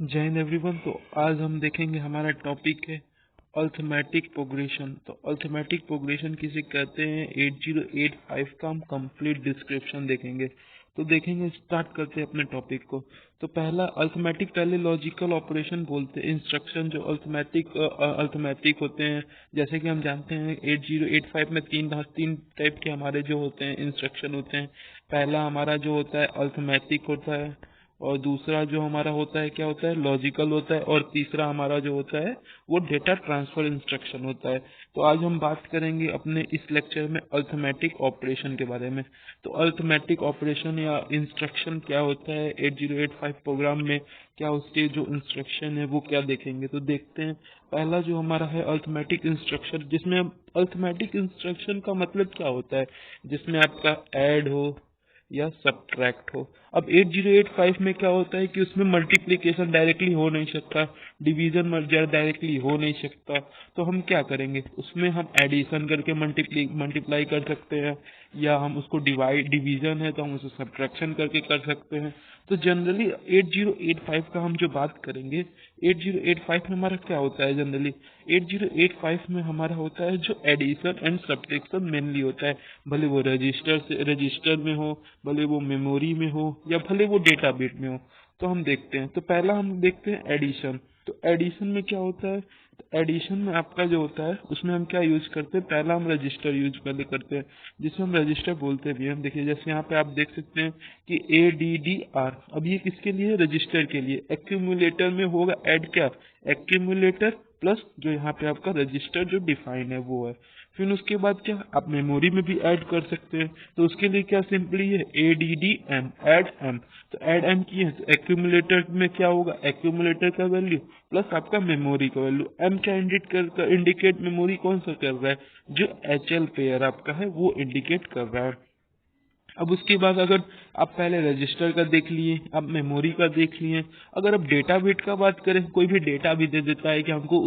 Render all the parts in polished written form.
जय हिंद एवरीवन। तो आज हम देखेंगे, हमारा टॉपिक है अर्थमेटिक प्रोग्रेशन। तो अर्थमेटिक प्रोग्रेशन किसे कहते हैं, 8085 का हम कंप्लीट डिस्क्रिप्शन देखेंगे। तो देखेंगे, स्टार्ट करते हैं अपने टॉपिक को। तो पहला अर्थमेटिक, पहले लॉजिकल ऑपरेशन बोलते हैं, इंस्ट्रक्शन जो अर्थमेटिक होते हैं। जैसे कि हम जानते हैं 8085 में तीन टाइप के हमारे जो होते हैं इंस्ट्रक्शन होते हैं। पहला हमारा जो होता है अर्थमेटिक होता है, और दूसरा जो हमारा होता है क्या होता है, लॉजिकल होता है, और तीसरा हमारा जो होता है वो डेटा ट्रांसफर इंस्ट्रक्शन होता है। तो आज हम बात करेंगे अपने इस लेक्चर में अर्थमेटिक ऑपरेशन के बारे में। तो अर्थमेटिक ऑपरेशन या इंस्ट्रक्शन क्या होता है 8085 प्रोग्राम में, क्या उसके जो इंस्ट्रक्शन है वो क्या देखेंगे। तो देखते हैं, पहला जो हमारा है अर्थमेटिक इंस्ट्रक्शन, जिसमें अर्थमेटिक इंस्ट्रक्शन का मतलब क्या होता है, जिसमें आपका ऐड हो या सब्ट्रैक्ट हो। अब 8085 में क्या होता है कि उसमें मल्टीप्लिकेशन डायरेक्टली हो नहीं सकता, डिवीजन मर्जर डायरेक्टली हो नहीं सकता। तो हम क्या करेंगे, उसमें हम एडिशन करके मल्टीप्लाई कर सकते हैं, या हम उसको डिवीजन है तो हम उसे सब्ट्रैक्शन करके कर सकते हैं। तो जनरली 8085 का हम जो बात करेंगे, 8085 में हमारा क्या होता है, जनरली 8085 में हमारा होता है जो एडिशन एंड सब्ट्रैक्शन मेनली होता है। भले वो रजिस्टर में हो, भले वो मेमोरी में हो, या भले वो डेटा बिट में हो। तो हम देखते हैं, तो पहला हम देखते हैं एडिशन। तो एडिशन में क्या होता है, तो एडिशन में आपका जो होता है उसमें हम क्या यूज करते हैं, पहला हम रजिस्टर यूज पहले करते हैं, जिसे हम रजिस्टर बोलते भी हैं। हम देखिए, जैसे यहाँ पे आप देख सकते हैं कि ADDR, अब ये किसके लिए, रजिस्टर के लिए। एक्यूमुलेटर में होगा ऐड क्या, एक्यूमुलेटर प्लस जो यहाँ पे आपका रजिस्टर जो डिफाइन है वो है। फिर उसके बाद क्या, आप मेमोरी में भी ऐड कर सकते हैं। तो उसके लिए क्या, सिंपली है ADDM, ऐड एम। तो ऐड एम की है तो एक्यूमुलेटर में क्या होगा, एक्यूमुलेटर का वैल्यू प्लस आपका मेमोरी का वैल्यू। एम क्या इंडिकेट मेमोरी कौन सा कर रहा है, जो HL पेयर आपका है वो इंडिकेट कर रहा है। अब उसके बाद अगर आप पहले रजिस्टर का देख लिए, अब मेमोरी का देख लिए, अगर अब डेटा बिट का बात करें, कोई भी डेटा भी दे देता है कि हमको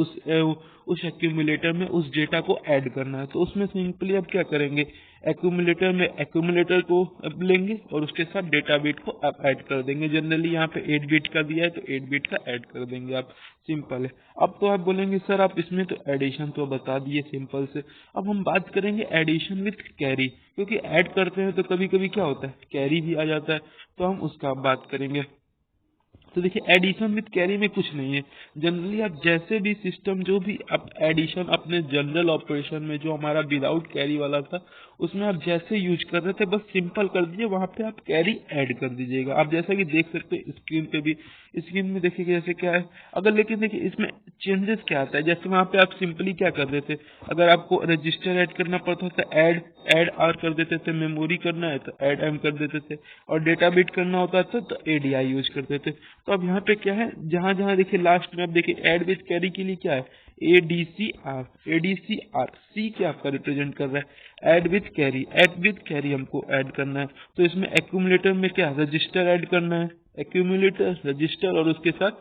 उस एक्यूमुलेटर में उस डेटा को ऐड करना है, तो उसमें सिंपली अब क्या करेंगे, एक्यूमुलेटर में एक्यूमुलेटर को अब लेंगे और उसके साथ डेटा बिट को आप ऐड कर देंगे। जनरली यहाँ पे 8 बिट का दिया है तो 8 बिट का ऐड कर देंगे आप, सिंपल है। अब तो आप बोलेंगे सर आप इसमें तो एडिशन तो बता दिए सिंपल से। अब हम बात करेंगे एडिशन विथ कैरी, क्योंकि ऐड करते हैं तो कभी कभी क्या होता है कैरी भी आ जाता है, तो हम उसका बात करेंगे। तो देखिए, एडिशन विथ कैरी में कुछ नहीं है। जनरली आप जैसे भी सिस्टम, जो भी आप एडिशन अपने जनरल ऑपरेशन में जो हमारा विदाउट कैरी वाला था, उसमें आप जैसे यूज कर रहे थे बस सिंपल कर दीजिए, वहां पे आप कैरी ऐड कर दीजिएगा। आप जैसा कि देख सकते हैं स्क्रीन पे भी, स्क्रीन में देखिए जैसे क्या है। अगर लेकिन देखिए इसमें चेंजेस क्या आता है, जैसे वहां पे आप सिंपली क्या कर रहे थे, अगर आपको रजिस्टर ऐड करना पड़ता था ऐड ऐड आर कर देते थे, मेमोरी करना है तो ऐड एम कर देते थे, और डेटा बिट करना होता था तो ADI यूज करते थे। तो अब यहाँ पे क्या है, जहां जहां देखिए लास्ट में अब देखिए ऐड विथ कैरी के लिए क्या है, ADCR सी क्या आपका रिप्रेजेंट कर रहा है, ऐड विथ कैरी हमको ऐड करना है। तो इसमें एक्यूमुलेटर में क्या, रजिस्टर ऐड करना है, एक्यूमुलेटर रजिस्टर और उसके साथ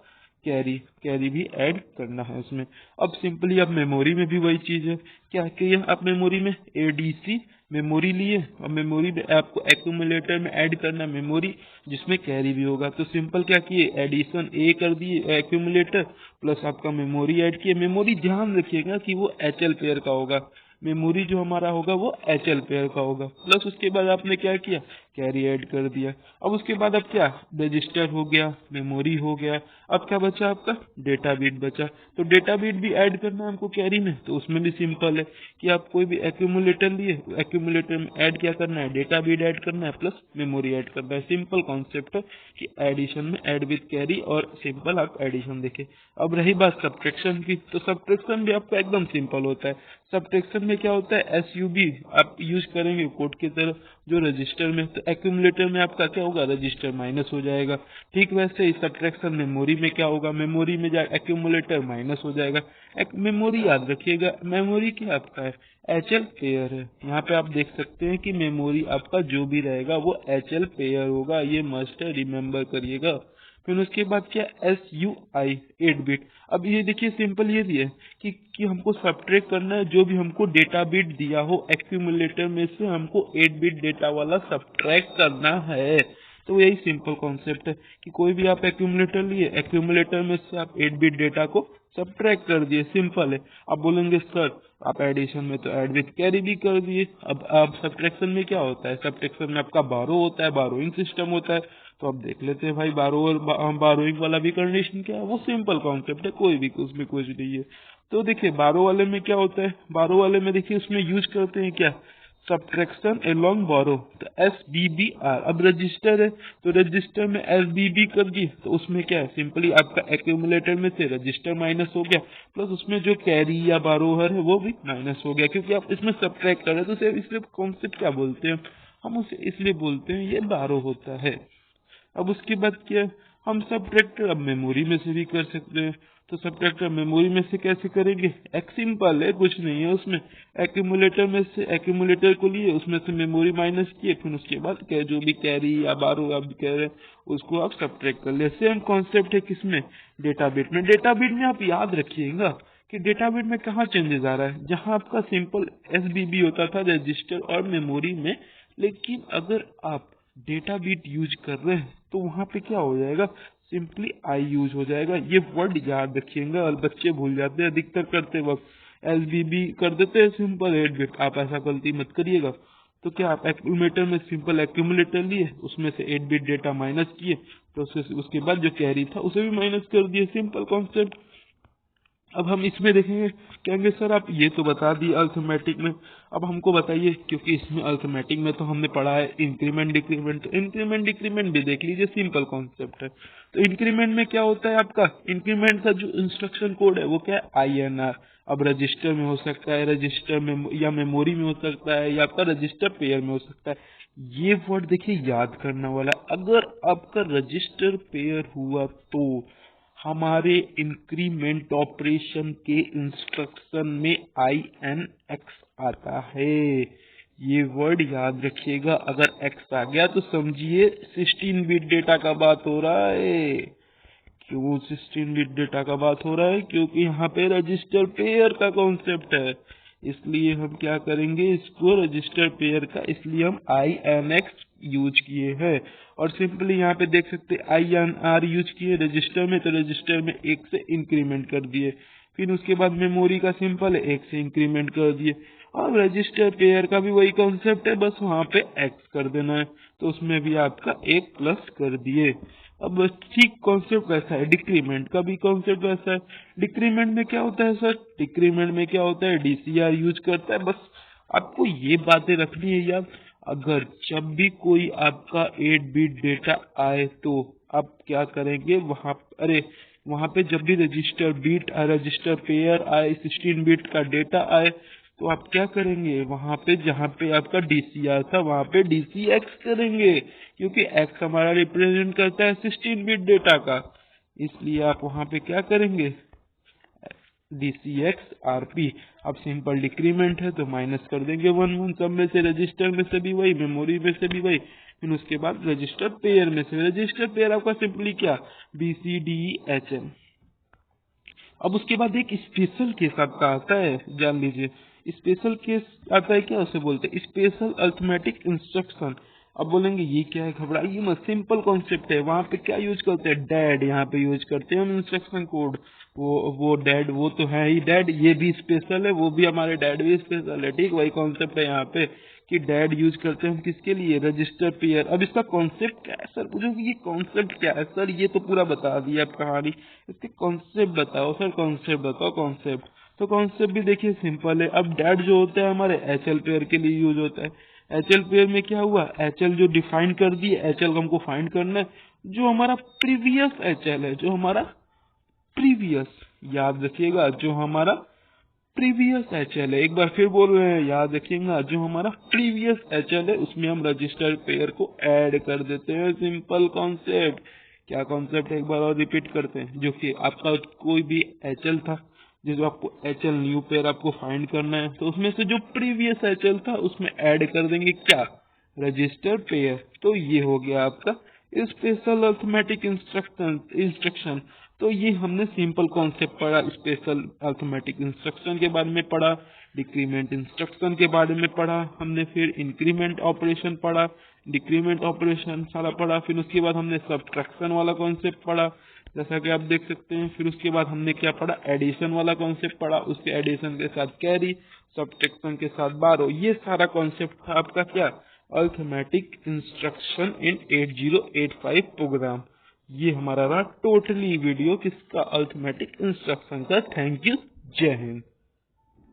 कैरी भी ऐड करना है उसमें। अब सिंपली अब मेमोरी में भी वही चीज है, क्या कि आप मेमोरी में ADC मेमोरी लिए, और मेमोरी में आपको एक्यूमुलेटर में ऐड करना मेमोरी, जिसमें कैरी भी होगा। तो सिंपल क्या किए, एडिशन ए कर दिए एक्यूमुलेटर प्लस आपका मेमोरी ऐड किए। मेमोरी ध्यान रखिएगा कि वो HL पेयर का होगा, मेमोरी जो हमारा होगा वो HL पेयर का होगा। प्लस उसके बाद आपने क्या किया, कैरी ऐड कर दिया। अब उसके बाद अब क्या, रजिस्टर हो गया, मेमोरी हो गया, अब क्या बचा आपका, डेटा बिट बचा। तो डेटा बिट भी ऐड करना है हमको कैरी में, तो उसमें भी सिंपल है कि आप कोई भी एक्यूमुलेटर लिए, एक्यूमुलेटर में ऐड क्या करना है, डेटा बिट ऐड करना है प्लस मेमोरी ऐड करना है। सिंपल कॉन्सेप्ट है कि एडिशन में ऐड विथ कैरी, और सिंपल आप एडिशन देखें। अब रही बात सब्ट्रैक्शन की, तो सब्ट्रैक्शन भी आपका एकदम सिंपल होता है। सब्ट्रैक्शन में क्या होता है, SUB आप यूज करेंगे कोड की तरह जो रजिस्टर में, तो एक्यूमुलेटर में आपका क्या होगा, रजिस्टर माइनस हो जाएगा। ठीक वैसे ही सब्ट्रैक्शन मेमोरी में क्या होगा, मेमोरी में एक्यूमुलेटर माइनस हो जाएगा। मेमोरी याद रखिएगा, मेमोरी क्या आपका है, HL पेयर है। यहाँ पे आप देख सकते हैं कि मेमोरी आपका जो भी रहेगा वो HL पेयर होगा, ये मस्ट है, रिमेम्बर करिएगा। फिर उसके बाद क्या, SUI 8 बिट। अब ये देखिए सिंपल ये भी है कि हमको सब्ट्रैक्ट करना है, जो भी हमको डेटा बिट दिया हो एक्यूमुलेटर में से हमको 8 बिट डेटा वाला सब्ट्रैक्ट करना है। तो यही सिंपल कॉन्सेप्ट है कि कोई भी आप एक्यूमुलेटर लिए, एक्यूमुलेटर में से आप 8 बिट डेटा को सब्ट्रैक्ट कर दिए, सिंपल है। आप बोलेंगे सर आप एडिशन में तो ऐड विथ कैरी भी कर दिए, अब सब्ट्रैक्शन में क्या होता है, सब्ट्रैक्शन में आपका बारो होता है, बारोइंग सिस्टम होता है। तो अब देख लेते हैं भाई बारो और बारोइंग वाला भी कंडीशन क्या है, वो सिंपल कॉन्सेप्ट है, कोई भी उसमें कुछ नहीं है। तो देखिए बारो वाले में क्या होता है, बारो वाले में देखिए उसमें यूज करते हैं क्या, सब्ट्रैक्शन एलोंग बारो, तो SBBR। अब रजिस्टर है तो रजिस्टर में SBB कर दिए, तो उसमें क्या है, सिंपली आपका एक्यूमुलेटर में से रजिस्टर माइनस हो गया, प्लस उसमें जो कैरी या बारोहर है वो भी माइनस हो गया, क्योंकि आप इसमें सब्ट्रैक्ट कर रहे हैं। तो इसलिए कॉन्सेप्ट क्या बोलते हैं हम उसे, इसलिए बोलते हैं ये बारो होता है। अब उसके बाद क्या, हम सब्ट्रैक्टर अब मेमोरी में से भी कर सकते हैं। तो सब्ट्रैक्टर मेमोरी में से कैसे करेंगे, एक सिंपल है, कुछ नहीं है उसमें। एक्यूमुलेटर में से एक्यूमुलेटर को लिए, उसमें से मेमोरी माइनस किए, फिर उसके बाद जो भी कैरी या बारो आप कह रहे हैं उसको आप सब्ट्रैक्ट कर ले। सेम कॉन्सेप्ट है किसमें, डेटा बिट में। डेटा बिट में आप याद रखिएगा कि डेटा बिट में कहाँ चेंजेस आ रहा है, जहां आपका सिंपल SBB होता था रजिस्टर और मेमोरी में, लेकिन अगर आप डेटा बिट यूज कर रहे हैं तो वहां पे क्या हो जाएगा, सिंपली आई यूज हो जाएगा। ये वर्ड याद रखिएगा, और बच्चे भूल जाते हैं अधिकतर करते वक्त SBB कर देते हैं सिंपल 8 बिट, आप ऐसा गलती मत करिएगा। तो क्या आप एक्यूमुलेटर में सिंपल एक्यूमुलेटर लिए, उसमें से 8 बिट डेटा माइनस किए, तो उसके बाद जो कैरी था उसे भी माइनस कर दिए, सिंपल कॉन्सेप्ट। अब हम इसमें देखेंगे, कहेंगे सर आप ये तो बता दिए अर्थमेटिक में, अब हमको बताइए, क्योंकि इसमें अर्थमेटिक में तो हमने पढ़ा है इंक्रीमेंट डिक्रीमेंट, तो इंक्रीमेंट डिक्रीमेंट भी देख लीजिए, सिंपल कॉन्सेप्ट है। तो इंक्रीमेंट में क्या होता है आपका, इंक्रीमेंट का जो इंस्ट्रक्शन कोड है वो क्या है, INR। अब रजिस्टर में हो सकता है, रजिस्टर में या मेमोरी में हो सकता है, या आपका रजिस्टर पेयर में हो सकता है। ये वर्ड देखिए याद करने वाला, अगर आपका रजिस्टर पेयर हुआ तो हमारे इंक्रीमेंट ऑपरेशन के इंस्ट्रक्शन में INX आता है। ये वर्ड याद रखिएगा, अगर X आ गया तो समझिए 16 बिट डेटा का बात हो रहा है। क्यों 16 बिट डेटा का बात हो रहा है, क्योंकि यहाँ पे रजिस्टर पेयर का कॉन्सेप्ट है, इसलिए हम क्या करेंगे इसको रजिस्टर पेयर का, इसलिए हम INX यूज किए हैं। और सिंपली यहाँ पे देख सकते INR यूज किए रजिस्टर में, तो रजिस्टर में 1 से इंक्रीमेंट कर दिए, फिर उसके बाद मेमोरी का सिंपल है 1 से इंक्रीमेंट कर दिए। और रजिस्टर पेयर का भी वही कॉन्सेप्ट है, बस वहाँ पे X कर देना है, तो उसमें भी आपका 1 प्लस कर दिए। अब ठीक कॉन्सेप्ट वैसा है, डिक्रीमेंट का भी कॉन्सेप्ट वैसा है। डिक्रीमेंट में क्या होता है सर, डिक्रीमेंट में क्या होता है, DCR यूज करता है। बस आपको ये बातें रखनी है याद, अगर जब भी कोई आपका 8 बिट डेटा आए तो आप क्या करेंगे वहां, अरे वहां पे जब भी रजिस्टर बीट रजिस्टर पेयर आए, 16 बिट का डेटा आए, तो आप क्या करेंगे वहां पे जहां पे आपका DCR था वहां पे DCX करेंगे, क्योंकि X हमारा रिप्रेजेंट करता है 16 बिट डेटा का, इसलिए आप वहां पे क्या करेंगे DCX RP। अब सिंपल डिक्रीमेंट है तो माइनस कर देंगे 1 1, सब में से रजिस्टर में से भी वही, मेमोरी में से भी वही, फिर उसके बाद रजिस्टर पेयर में से, रजिस्टर पेयर आपका सिंपली क्या BCDEHL। अब उसके बाद एक स्पेशल केस आपका आता है, जान लीजिए स्पेशल केस आता है, क्या उसे बोलते हैं स्पेशल अरिथमेटिक इंस्ट्रक्शन। अब बोलेंगे ये क्या है, घबराइए मत, सिंपल कॉन्सेप्ट है। वहां पे क्या यूज करते हैं, डैड, यहाँ पे यूज करते हैं हम इंस्ट्रक्शन कोड, वो डैड, वो तो है ही डैड, ये भी स्पेशल है, वो भी हमारे डैड भी स्पेशल है, ठीक वही कॉन्सेप्ट है यहाँ पे कि डैड यूज करते हैं हम किसके लिए, रजिस्टर पेयर। अब इसका कॉन्सेप्ट क्या है सर, पूछोगे ये कॉन्सेप्ट क्या है सर, ये तो पूरा बता दिया आप कहानी, इसके कॉन्सेप्ट बताओ सर, कॉन्सेप्ट बताओ कॉन्सेप्ट। तो कॉन्सेप्ट भी देखिए सिंपल है। अब डैड जो होता है हमारे HL पेयर के लिए यूज होता है। HL पेयर में क्या हुआ, HL जो डिफाइन कर दिए, HL हमको फाइंड करना है, जो हमारा प्रीवियस HL है, जो हमारा प्रीवियस, याद रखिएगा जो हमारा प्रीवियस HL है, एक बार फिर बोल रहे हैं याद रखिएगा, जो हमारा प्रीवियस HL है उसमें हम रजिस्टर पेयर को ऐड कर देते हैं, सिंपल कॉन्सेप्ट। क्या कॉन्सेप्ट है एक बार और रिपीट करते हैं, जो कि आपका कोई भी HL था, जो आपको HL न्यू पेयर आपको फाइंड करना है, तो उसमें से जो प्रीवियस HL था उसमें ऐड कर देंगे क्या, रजिस्टर पेयर। तो ये हो गया आपका स्पेशल अरिथमेटिक इंस्ट्रक्शन। तो ये हमने सिंपल कॉन्सेप्ट पढ़ा, स्पेशल अरिथमेटिक इंस्ट्रक्शन के बारे में पढ़ा, डिक्रीमेंट इंस्ट्रक्शन के बारे में पढ़ा हमने, फिर इंक्रीमेंट ऑपरेशन पढ़ा, डिक्रीमेंट ऑपरेशन सारा पढ़ा। फिर उसके बाद हमने सब्ट्रैक्शन वाला कॉन्सेप्ट पढ़ा, जैसा कि आप देख सकते हैं। फिर उसके बाद हमने क्या पढ़ा, एडिशन वाला कॉन्सेप्ट पढ़ा, उसके एडिशन के साथ कैरी, सब्ट्रैक्शन के साथ बारो। ये सारा कॉन्सेप्ट था आपका क्या, अरिथमेटिक इंस्ट्रक्शन इन 8085 प्रोग्राम। ये हमारा रहा टोटली वीडियो किसका, अरिथमेटिक इंस्ट्रक्शन का। थैंक यू, जय हिंद।